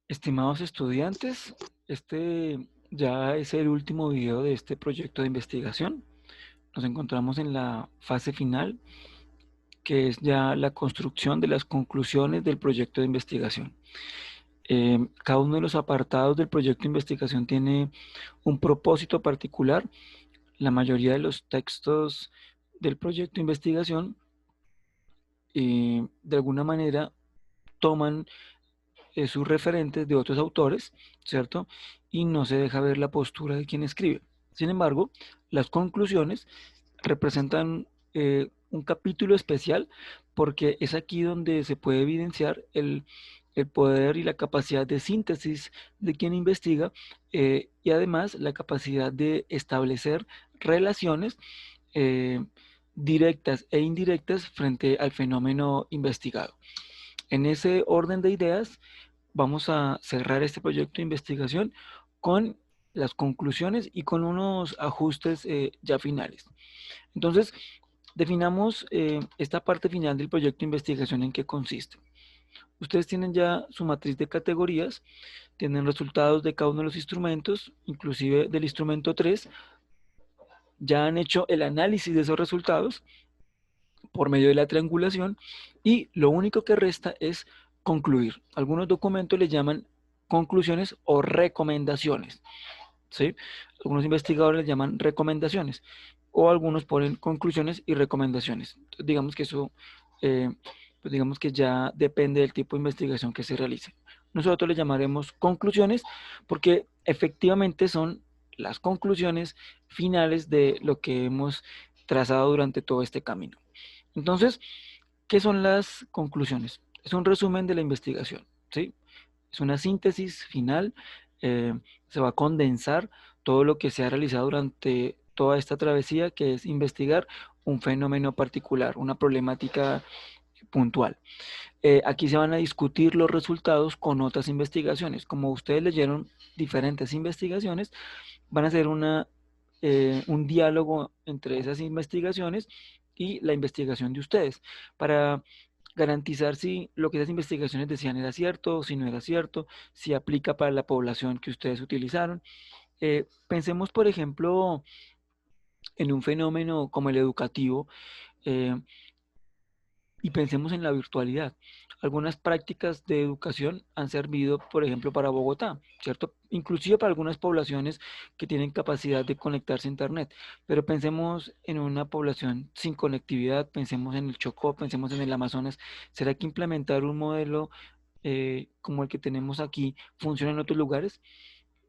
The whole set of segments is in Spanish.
Estimados estudiantes, este ya es el último video de este proyecto de investigación. Nos encontramos en la fase final, que es ya la construcción de las conclusiones del proyecto de investigación. Cada uno de los apartados del proyecto de investigación tiene un propósito particular. La mayoría de los textos del proyecto de investigación, de alguna manera, toman sus referentes de otros autores, ¿cierto? Y no se deja ver la postura de quien escribe. Sin embargo, las conclusiones representan un capítulo especial porque es aquí donde se puede evidenciar el poder y la capacidad de síntesis de quien investiga, y además la capacidad de establecer relaciones eh, directas e indirectas frente al fenómeno investigado. En ese orden de ideas, vamos a cerrar este proyecto de investigación con las conclusiones y con unos ajustes ya finales. Entonces, definamos esta parte final del proyecto de investigación en qué consiste. Ustedes tienen ya su matriz de categorías, tienen resultados de cada uno de los instrumentos, inclusive del instrumento 3, ya han hecho el análisis de esos resultados por medio de la triangulación y lo único que resta es concluir. Algunos documentos le llaman conclusiones o recomendaciones, ¿sí? Algunos investigadores le llaman recomendaciones o algunos ponen conclusiones y recomendaciones. Entonces, digamos que eso, eh, pues digamos que ya depende del tipo de investigación que se realice. Nosotros le llamaremos conclusiones porque efectivamente son las conclusiones finales de lo que hemos trazado durante todo este camino. Entonces, ¿qué son las conclusiones? Es un resumen de la investigación, ¿sí? Es una síntesis final. Se va a condensar todo lo que se ha realizado durante toda esta travesía, que es investigar un fenómeno particular, una problemática puntual. Aquí se van a discutir los resultados con otras investigaciones. Como ustedes leyeron diferentes investigaciones, van a hacer un diálogo entre esas investigaciones y la investigación de ustedes para garantizar si lo que esas investigaciones decían era cierto, si no era cierto, si aplica para la población que ustedes utilizaron. Pensemos, por ejemplo, en un fenómeno como el educativo, eh, y pensemos en la virtualidad. Algunas prácticas de educación han servido, por ejemplo, para Bogotá, ¿cierto? Inclusive para algunas poblaciones que tienen capacidad de conectarse a Internet. Pero pensemos en una población sin conectividad, pensemos en el Chocó, pensemos en el Amazonas. ¿Será que implementar un modelo como el que tenemos aquí funciona en otros lugares?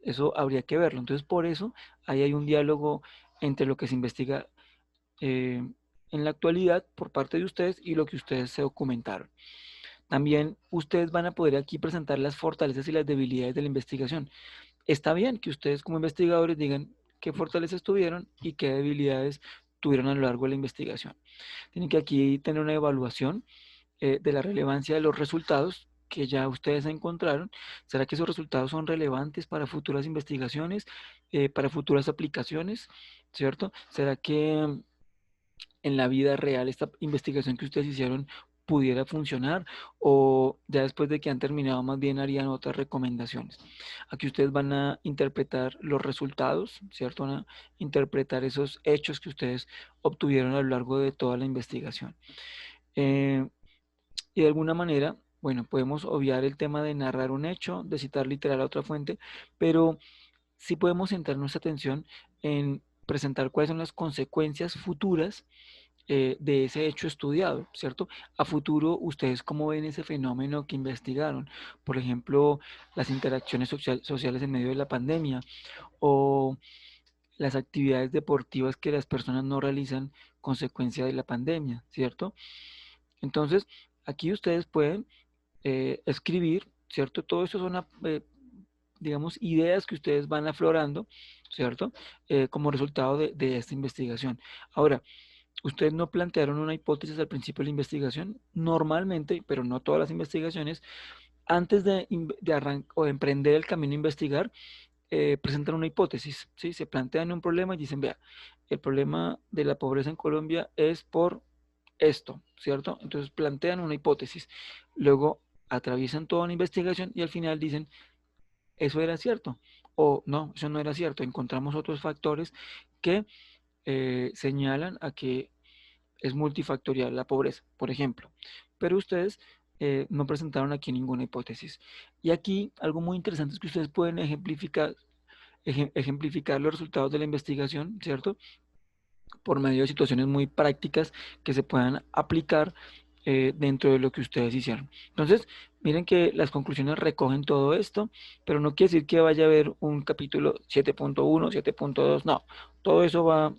Eso habría que verlo. Entonces, por eso, ahí hay un diálogo entre lo que se investiga eh, en la actualidad por parte de ustedes y lo que ustedes se documentaron. También ustedes van a poder aquí presentar las fortalezas y las debilidades de la investigación. Está bien que ustedes como investigadores digan qué fortalezas tuvieron y qué debilidades tuvieron a lo largo de la investigación. Tienen que aquí tener una evaluación de la relevancia de los resultados que ya ustedes encontraron. ¿Será que esos resultados son relevantes para futuras investigaciones, para futuras aplicaciones? ¿Cierto? ¿Será que en la vida real esta investigación que ustedes hicieron pudiera funcionar o ya después de que han terminado más bien harían otras recomendaciones? Aquí ustedes van a interpretar los resultados, ¿cierto? Van a interpretar esos hechos que ustedes obtuvieron a lo largo de toda la investigación. Eh, y de alguna manera, bueno, podemos obviar el tema de narrar un hecho, de citar literal a otra fuente, pero sí podemos centrar nuestra atención en presentar cuáles son las consecuencias futuras de ese hecho estudiado, ¿cierto? A futuro, ¿ustedes cómo ven ese fenómeno que investigaron? Por ejemplo, las interacciones sociales en medio de la pandemia o las actividades deportivas que las personas no realizan consecuencia de la pandemia, ¿cierto? Entonces, aquí ustedes pueden escribir, ¿cierto? Todo eso son, digamos, ideas que ustedes van aflorando, ¿cierto? Como resultado de esta investigación. Ahora, ustedes no plantearon una hipótesis al principio de la investigación. Normalmente, pero no todas las investigaciones, antes o de emprender el camino a investigar, presentan una hipótesis, ¿sí? Se plantean un problema y dicen, vea, el problema de la pobreza en Colombia es por esto, ¿cierto? Entonces plantean una hipótesis. Luego atraviesan toda una investigación y al final dicen, eso era cierto, o no, eso no era cierto. Encontramos otros factores que señalan a que es multifactorial la pobreza, por ejemplo. Pero ustedes no presentaron aquí ninguna hipótesis. Y aquí algo muy interesante es que ustedes pueden ejemplificar los resultados de la investigación, ¿cierto? Por medio de situaciones muy prácticas que se puedan aplicar dentro de lo que ustedes hicieron. Entonces, miren que las conclusiones recogen todo esto, pero no quiere decir que vaya a haber un capítulo 7.1, 7.2, no, todo eso va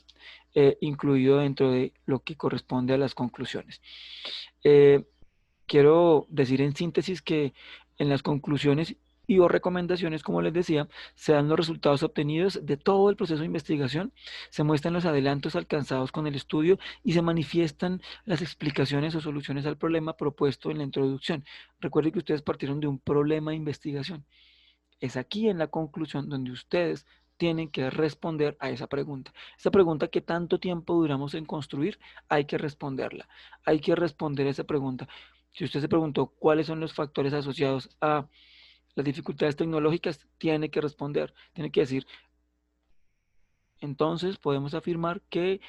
incluido dentro de lo que corresponde a las conclusiones. Eh, Quiero decir en síntesis que en las conclusiones y o recomendaciones, como les decía, se dan los resultados obtenidos de todo el proceso de investigación, se muestran los adelantos alcanzados con el estudio y se manifiestan las explicaciones o soluciones al problema propuesto en la introducción. Recuerden que ustedes partieron de un problema de investigación. Es aquí en la conclusión donde ustedes tienen que responder a esa pregunta. Esa pregunta que tanto tiempo duramos en construir, hay que responderla. Hay que responder esa pregunta. Si usted se preguntó cuáles son los factores asociados a las dificultades tecnológicas, tiene que responder. Tiene que decir, entonces podemos afirmar que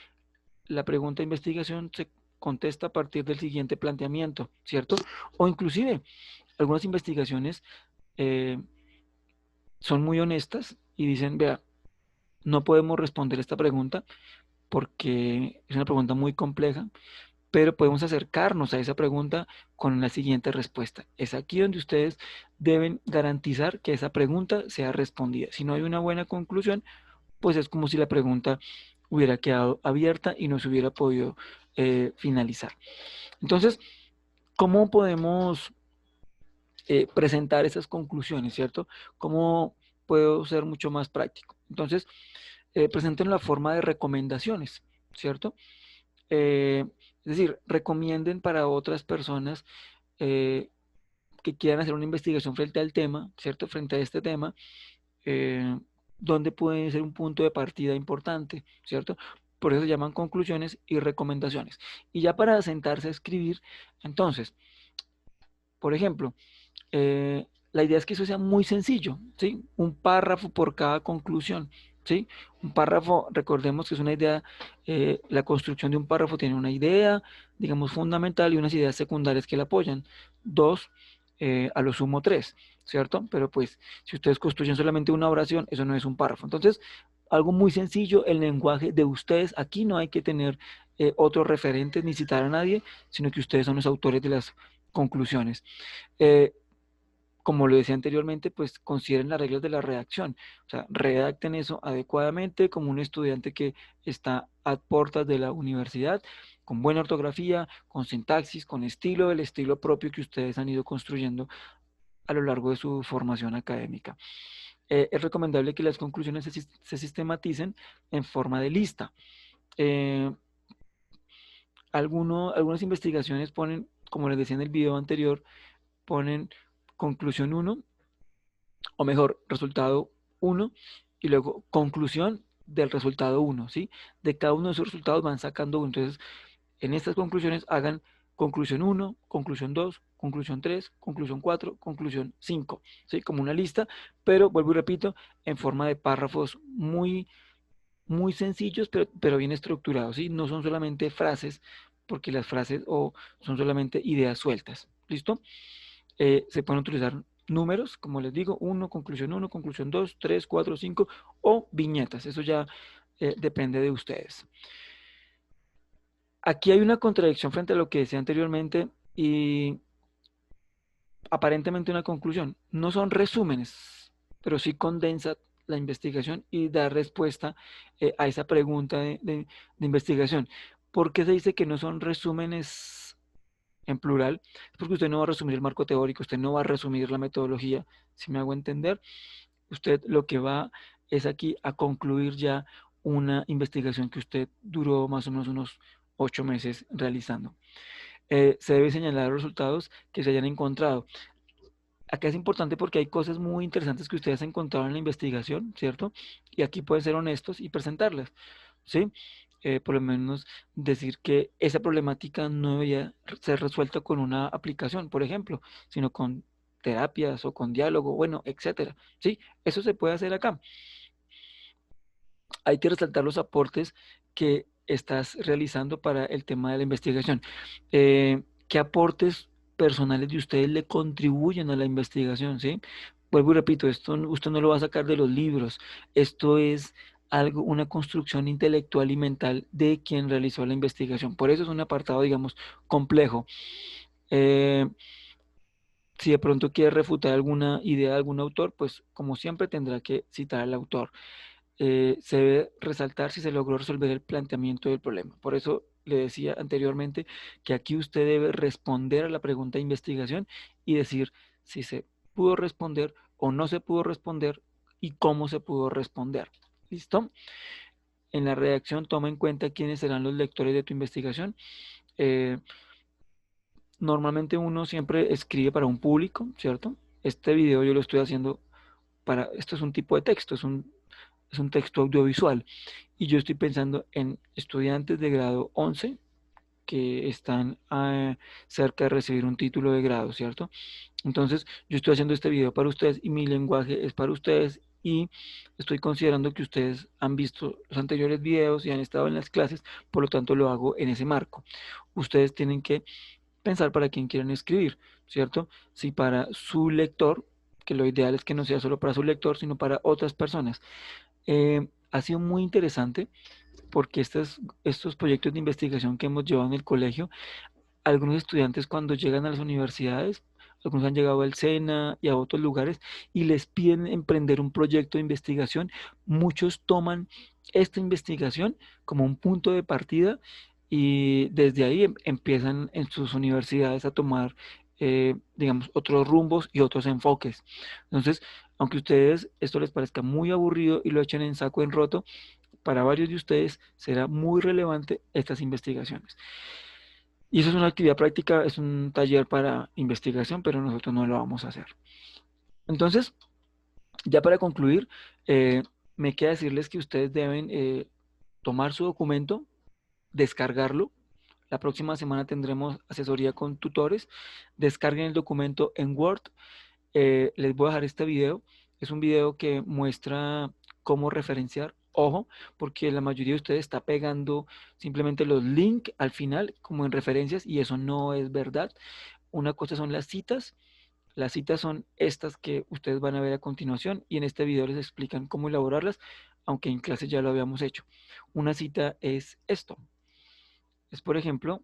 la pregunta de investigación se contesta a partir del siguiente planteamiento, ¿cierto? O inclusive, algunas investigaciones eh, son muy honestas y dicen, vea, no podemos responder esta pregunta porque es una pregunta muy compleja, pero podemos acercarnos a esa pregunta con la siguiente respuesta. Es aquí donde ustedes deben garantizar que esa pregunta sea respondida. Si no hay una buena conclusión, pues es como si la pregunta hubiera quedado abierta y no se hubiera podido finalizar. Entonces, ¿cómo podemos presentar esas conclusiones, cierto? ¿Cómo puedo ser mucho más práctico? Entonces, presenten la forma de recomendaciones, ¿cierto? Eh, es decir, recomienden para otras personas eh, que quieran hacer una investigación frente al tema, ¿cierto? Frente a este tema, eh, donde puede ser un punto de partida importante, ¿cierto? Por eso se llaman conclusiones y recomendaciones. Y ya para sentarse a escribir, entonces, por ejemplo, la idea es que eso sea muy sencillo, ¿sí? Un párrafo por cada conclusión, ¿sí? Un párrafo, recordemos que es una idea, la construcción de un párrafo tiene una idea, digamos, fundamental y unas ideas secundarias que la apoyan. Dos, a lo sumo tres, ¿cierto? Pero pues, si ustedes construyen solamente una oración, eso no es un párrafo. Entonces, algo muy sencillo, el lenguaje de ustedes. Aquí no hay que tener otros referentes ni citar a nadie, sino que ustedes son los autores de las conclusiones. Eh, Como lo decía anteriormente, pues consideren las reglas de la redacción. O sea, redacten eso adecuadamente como un estudiante que está a puertas de la universidad, con buena ortografía, con sintaxis, con estilo, el estilo propio que ustedes han ido construyendo a lo largo de su formación académica. Es recomendable que las conclusiones se sistematicen en forma de lista. Eh, algunas investigaciones ponen, como les decía en el video anterior, ponen conclusión uno o mejor, resultado uno y luego conclusión del resultado uno, ¿sí? De cada uno de esos resultados van sacando uno. Entonces, en estas conclusiones hagan conclusión uno, conclusión 2, conclusión 3, conclusión 4, conclusión 5, ¿sí? Como una lista, pero vuelvo y repito, en forma de párrafos muy sencillos, pero bien estructurados, ¿sí? No son solamente frases, porque las frases o son solamente ideas sueltas, ¿listo? Se pueden utilizar números, como les digo, uno, conclusión 2, 3, 4, 5 o viñetas. Eso ya depende de ustedes. Aquí hay una contradicción frente a lo que decía anteriormente y aparentemente una conclusión. No son resúmenes, pero sí condensa la investigación y da respuesta a esa pregunta de investigación. ¿Por qué se dice que no son resúmenes en plural? Es porque usted no va a resumir el marco teórico, usted no va a resumir la metodología, si me hago entender. Usted lo que va es aquí a concluir ya una investigación que usted duró más o menos unos 8 meses realizando. Se debe señalar los resultados que se hayan encontrado. Acá es importante porque hay cosas muy interesantes que ustedes encontraron en la investigación, ¿cierto? Y aquí pueden ser honestos y presentarlas, ¿sí? por lo menos decir que esa problemática no debería ser resuelta con una aplicación, por ejemplo, sino con terapias o con diálogo, bueno, etcétera. Sí, eso se puede hacer acá. Hay que resaltar los aportes que estás realizando para el tema de la investigación. ¿Qué aportes personales de ustedes le contribuyen a la investigación? ¿Sí? Vuelvo y repito, esto usted no lo va a sacar de los libros. Esto es algo, una construcción intelectual y mental de quien realizó la investigación. Por eso es un apartado, digamos, complejo. Eh, si de pronto quiere refutar alguna idea de algún autor, pues como siempre tendrá que citar al autor. Se debe resaltar si se logró resolver el planteamiento del problema. Por eso le decía anteriormente que aquí usted debe responder a la pregunta de investigación y decir si se pudo responder o no se pudo responder y cómo se pudo responder. ¿Listo? En la redacción toma en cuenta quiénes serán los lectores de tu investigación. Eh, Normalmente uno siempre escribe para un público, ¿cierto? Este video yo lo estoy haciendo para, esto es un tipo de texto, es un texto audiovisual. Y yo estoy pensando en estudiantes de grado 11 que están cerca de recibir un título de grado, ¿cierto? Entonces, yo estoy haciendo este video para ustedes y mi lenguaje es para ustedes y estoy considerando que ustedes han visto los anteriores videos y han estado en las clases, por lo tanto lo hago en ese marco. Ustedes tienen que pensar para quién quieren escribir, ¿cierto? Si para su lector, que lo ideal es que no sea solo para su lector, sino para otras personas. Ha sido muy interesante porque estos proyectos de investigación que hemos llevado en el colegio, algunos estudiantes cuando llegan a las universidades, algunos han llegado al SENA y a otros lugares y les piden emprender un proyecto de investigación, muchos toman esta investigación como un punto de partida y desde ahí empiezan en sus universidades a tomar, digamos, otros rumbos y otros enfoques. Entonces, aunque a ustedes esto les parezca muy aburrido y lo echen en saco en roto, para varios de ustedes será muy relevante estas investigaciones. Y eso es una actividad práctica, es un taller para investigación, pero nosotros no lo vamos a hacer. Entonces, ya para concluir, eh, me queda decirles que ustedes deben tomar su documento, descargarlo. La próxima semana tendremos asesoría con tutores. Descarguen el documento en Word. Les voy a dejar este video. Es un video que muestra cómo referenciar. Ojo, porque la mayoría de ustedes está pegando simplemente los links al final como en referencias y eso no es verdad. Una cosa son las citas. Las citas son estas que ustedes van a ver a continuación y en este video les explican cómo elaborarlas, aunque en clase ya lo habíamos hecho. Una cita es esto. Es, por ejemplo,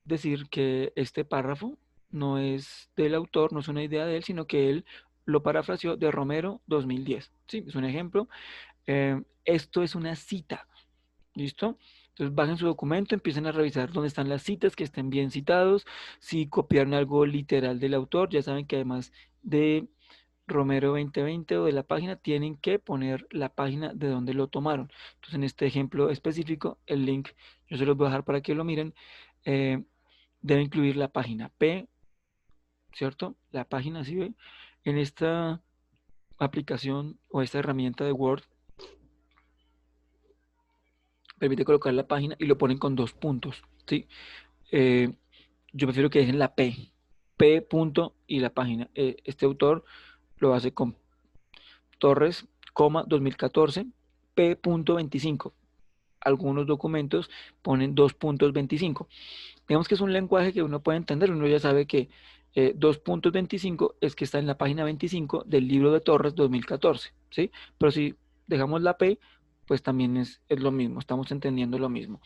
decir que este párrafo no es del autor, no es una idea de él, sino que él lo parafraseó de Romero 2010. Sí, es un ejemplo. Esto es una cita. ¿Listo? Entonces bajen su documento, empiecen a revisar dónde están las citas, que estén bien citados. Si copiaron algo literal del autor, ya saben que además de Romero 2020 o de la página, tienen que poner la página de donde lo tomaron. Entonces en este ejemplo específico, el link yo se los voy a dejar para que lo miren. eh, Debe incluir la página P, ¿cierto? La página, ¿sí ve? En esta aplicación o esta herramienta de Word, permite colocar la página y lo ponen con dos puntos, ¿sí? Eh, yo prefiero que dejen la P, P punto y la página. Este autor lo hace con Torres, 2014, P punto 25. Algunos documentos ponen 2.25. Digamos que es un lenguaje que uno puede entender, uno ya sabe que 2.25 es que está en la página 25 del libro de Torres 2014, ¿sí? Pero si dejamos la P, pues también es lo mismo, estamos entendiendo lo mismo.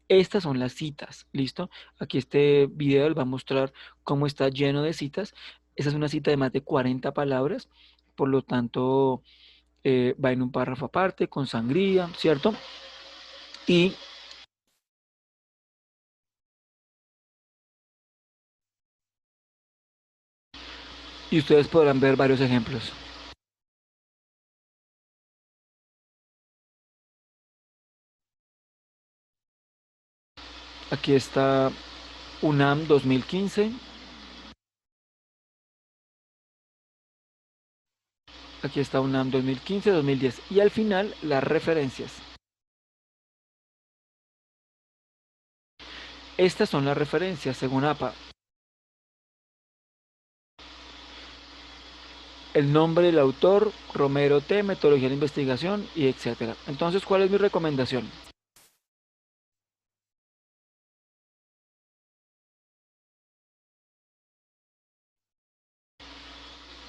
Estas son las citas, ¿listo? Aquí este video les va a mostrar cómo está lleno de citas. Esa es una cita de más de 40 palabras, por lo tanto va en un párrafo aparte, con sangría, ¿cierto? Y, y ustedes podrán ver varios ejemplos. Aquí está UNAM 2015, aquí está UNAM 2015, 2010 y al final las referencias. Estas son las referencias según APA. El nombre del autor, Romero T, metodología de investigación y etcétera. Entonces, ¿cuál es mi recomendación?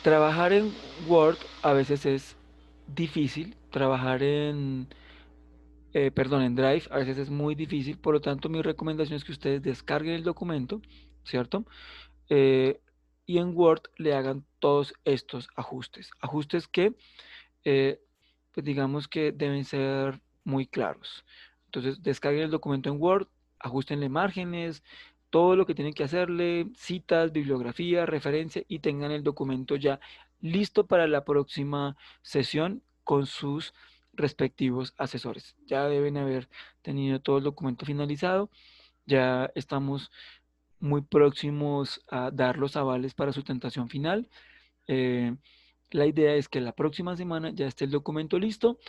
Trabajar en Word a veces es difícil, trabajar en Drive a veces es muy difícil, por lo tanto mi recomendación es que ustedes descarguen el documento, ¿cierto? Eh, y en Word le hagan todos estos ajustes. Ajustes que eh, pues digamos que deben ser muy claros. Entonces, descarguen el documento en Word, ajustenle márgenes, todo lo que tienen que hacerle, citas, bibliografía, referencia y tengan el documento ya listo para la próxima sesión con sus respectivos asesores. Ya deben haber tenido todo el documento finalizado, ya estamos muy próximos a dar los avales para sustentación final. Eh, la idea es que la próxima semana ya esté el documento listo.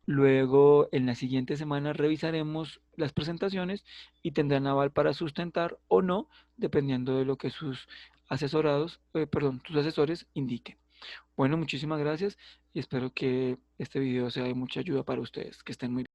Luego, en la siguiente semana revisaremos las presentaciones y tendrán aval para sustentar o no, dependiendo de lo que sus sus asesores indiquen. Bueno, muchísimas gracias y espero que este video sea de mucha ayuda para ustedes. Que estén muy bien.